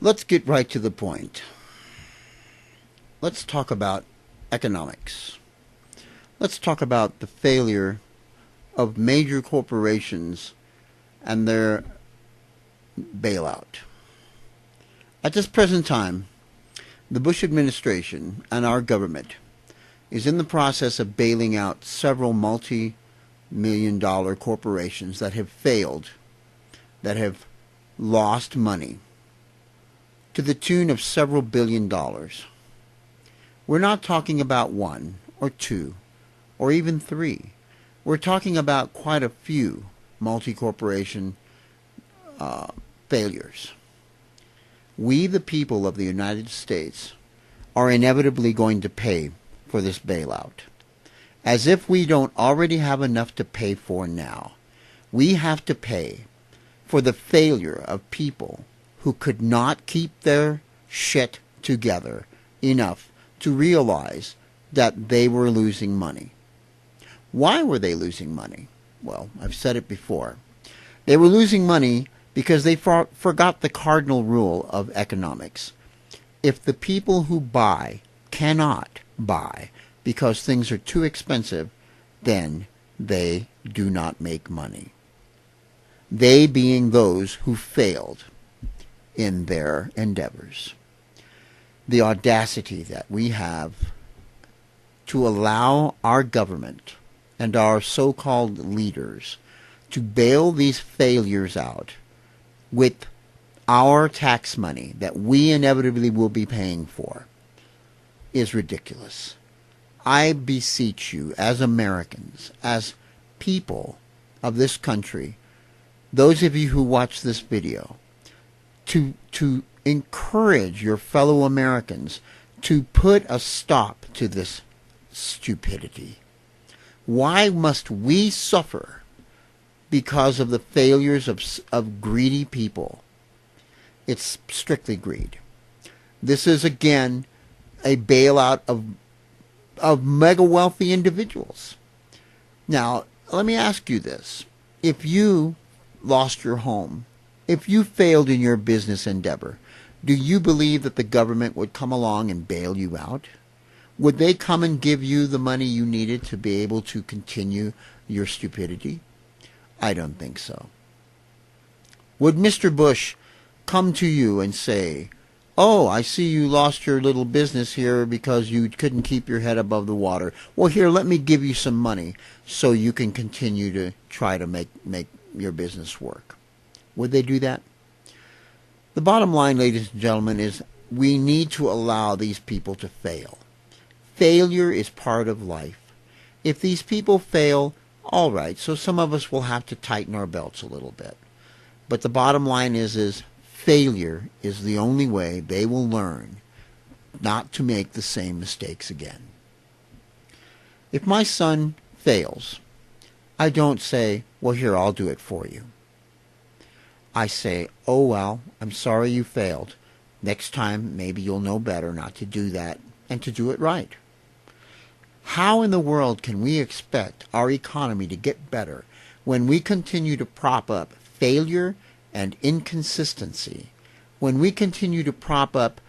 Let's get right to the point. Let's talk about economics. Let's talk about the failure of major corporations and their bailout. At this present time, the Bush administration and our government is in the process of bailing out several multi-million-dollar corporations that have failed, that have lost money to the tune of several billion dollars. We're not talking about one or two or even three. We're talking about quite a few multi-corporation failures. We, the people of the United States, are inevitably going to pay for this bailout. As if we don't already have enough to pay for now, we have to pay for the failure of people who could not keep their shit together enough to realize that they were losing money. Why were they losing money? Well, I've said it before. They were losing money because they forgot the cardinal rule of economics. If the people who buy cannot buy because things are too expensive, then they do not make money. They being those who failed in their endeavors. The audacity that we have to allow our government and our so-called leaders to bail these failures out with our tax money that we inevitably will be paying for is ridiculous. I beseech you, as Americans, as people of this country, those of you who watch this video, to encourage your fellow Americans to put a stop to this stupidity. Why must we suffer because of the failures of greedy people? It's strictly greed. This is, again, a bailout of mega wealthy individuals. Now, let me ask you this. If you lost your home, if you failed in your business endeavor, do you believe that the government would come along and bail you out? Would they come and give you the money you needed to be able to continue your stupidity? I don't think so. Would Mr. Bush come to you and say, "Oh, I see you lost your little business here because you couldn't keep your head above the water. Well, here, let me give you some money so you can continue to try to make your business work"? Would they do that? The bottom line, ladies and gentlemen, is we need to allow these people to fail. Failure is part of life. If these people fail, all right, so some of us will have to tighten our belts a little bit. But the bottom line is failure is the only way they will learn not to make the same mistakes again. If my son fails, I don't say, "Well, here, I'll do it for you." I say, "Oh, well, I'm sorry you failed. Next time, maybe you'll know better not to do that and to do it right." How in the world can we expect our economy to get better when we continue to prop up failure and inconsistency, when we continue to prop up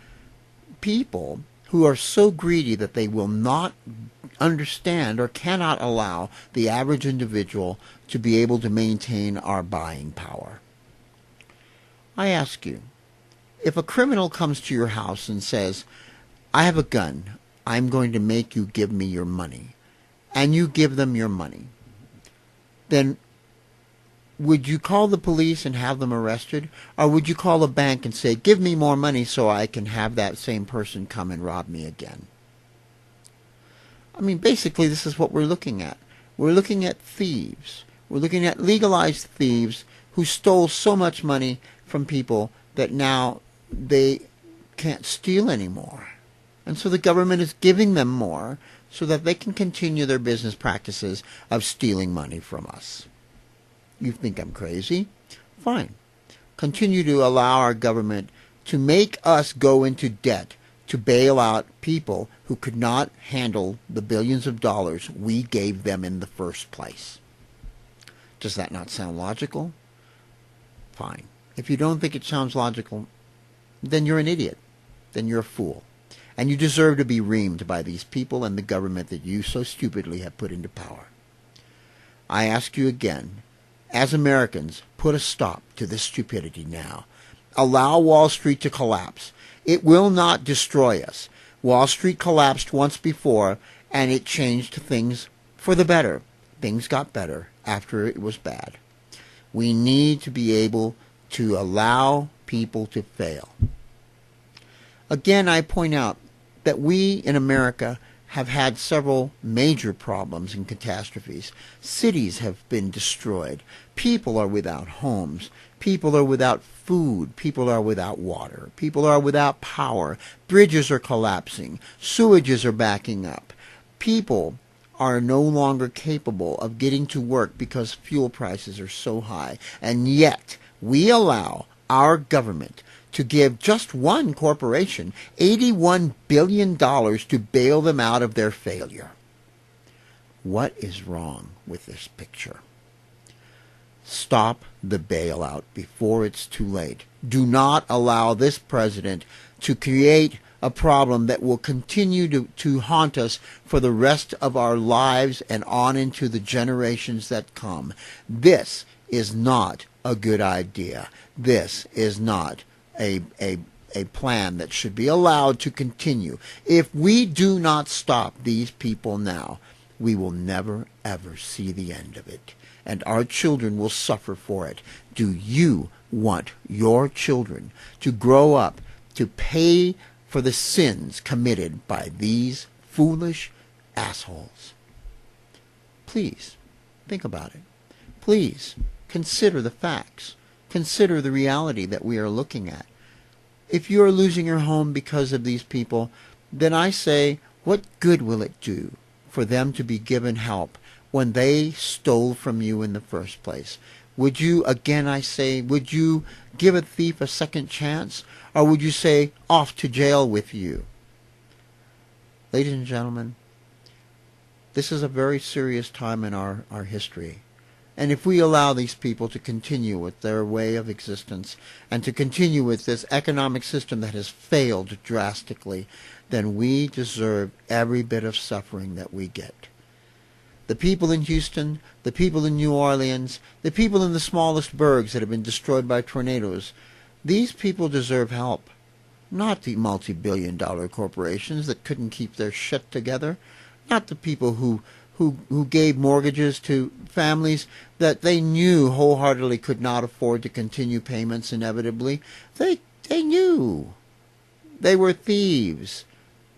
people who are so greedy that they will not understand or cannot allow the average individual to be able to maintain our buying power? I ask you, if a criminal comes to your house and says, "I have a gun, I'm going to make you give me your money," and you give them your money, then would you call the police and have them arrested? Or would you call a bank and say, "Give me more money so I can have that same person come and rob me again"? I mean, basically, this is what we're looking at. We're looking at thieves. We're looking at legalized thieves who stole so much money from people that now they can't steal anymore. And so the government is giving them more so that they can continue their business practices of stealing money from us. You think I'm crazy? Fine. Continue to allow our government to make us go into debt to bail out people who could not handle the billions of dollars we gave them in the first place. Does that not sound logical? Fine. If you don't think it sounds logical, then you're an idiot. Then you're a fool. And you deserve to be reamed by these people and the government that you so stupidly have put into power. I ask you again, as Americans, put a stop to this stupidity now. Allow Wall Street to collapse. It will not destroy us. Wall Street collapsed once before, and it changed things for the better. Things got better after it was bad. We need to be able to allow people to fail. Again, I point out that we in America have had several major problems and catastrophes. Cities have been destroyed. People are without homes. People are without food. People are without water. People are without power. Bridges are collapsing. Sewages are backing up. People are no longer capable of getting to work because fuel prices are so high. And yet, we allow our government to give just one corporation $81 billion to bail them out of their failure. What is wrong with this picture? Stop the bailout before it's too late. Do not allow this president to create a problem that will continue to haunt us for the rest of our lives and on into the generations that come. This is not a good idea. This is not a plan that should be allowed to continue. If we do not stop these people now, we will never, ever see the end of it. And our children will suffer for it. Do you want your children to grow up to pay for the sins committed by these foolish assholes? Please, think about it. Please, consider the facts. Consider the reality that we are looking at. If you are losing your home because of these people, then I say, what good will it do for them to be given help when they stole from you in the first place? Would you, again I say, would you give a thief a second chance? Or would you say, off to jail with you? Ladies and gentlemen, this is a very serious time in our history. And if we allow these people to continue with their way of existence and to continue with this economic system that has failed drastically, then we deserve every bit of suffering that we get. The people in Houston, the people in New Orleans, the people in the smallest burgs that have been destroyed by tornadoes, these people deserve help, not the multi-billion-dollar corporations that couldn't keep their shit together, not the people who gave mortgages to families that they knew wholeheartedly could not afford to continue payments inevitably. They knew. They were thieves.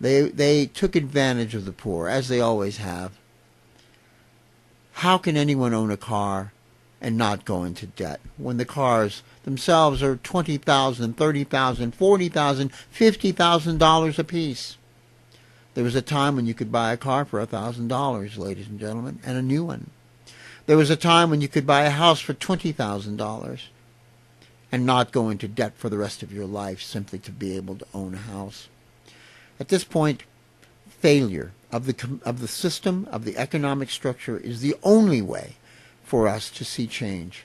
They took advantage of the poor, as they always have. How can anyone own a car and not go into debt when the cars themselves are $20,000, $30,000, $40,000, $50,000 apiece? There was a time when you could buy a car for $1,000, ladies and gentlemen, and a new one. There was a time when you could buy a house for $20,000 and not go into debt for the rest of your life simply to be able to own a house. At this point, failure of the system, of the economic structure, is the only way for us to see change.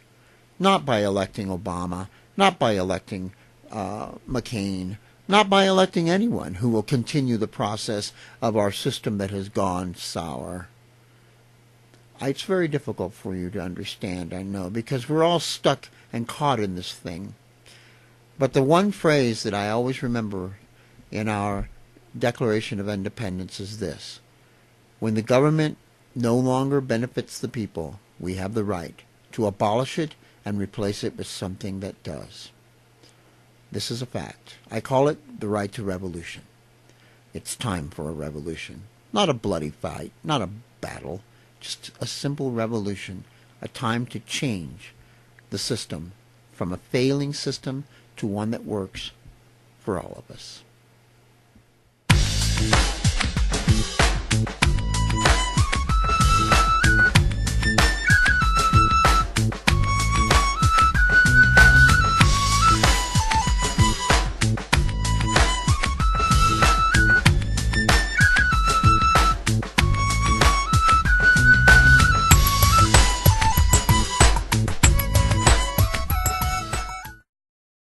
Not by electing Obama, not by electing McCain, not by electing anyone who will continue the process of our system that has gone sour. It's very difficult for you to understand, I know, because we're all stuck and caught in this thing. But the one phrase that I always remember in our Declaration of Independence is this: when the government no longer benefits the people, we have the right to abolish it and replace it with something that does. This is a fact. I call it the right to revolution. It's time for a revolution. Not a bloody fight, not a battle, just a simple revolution, a time to change the system from a failing system to one that works for all of us.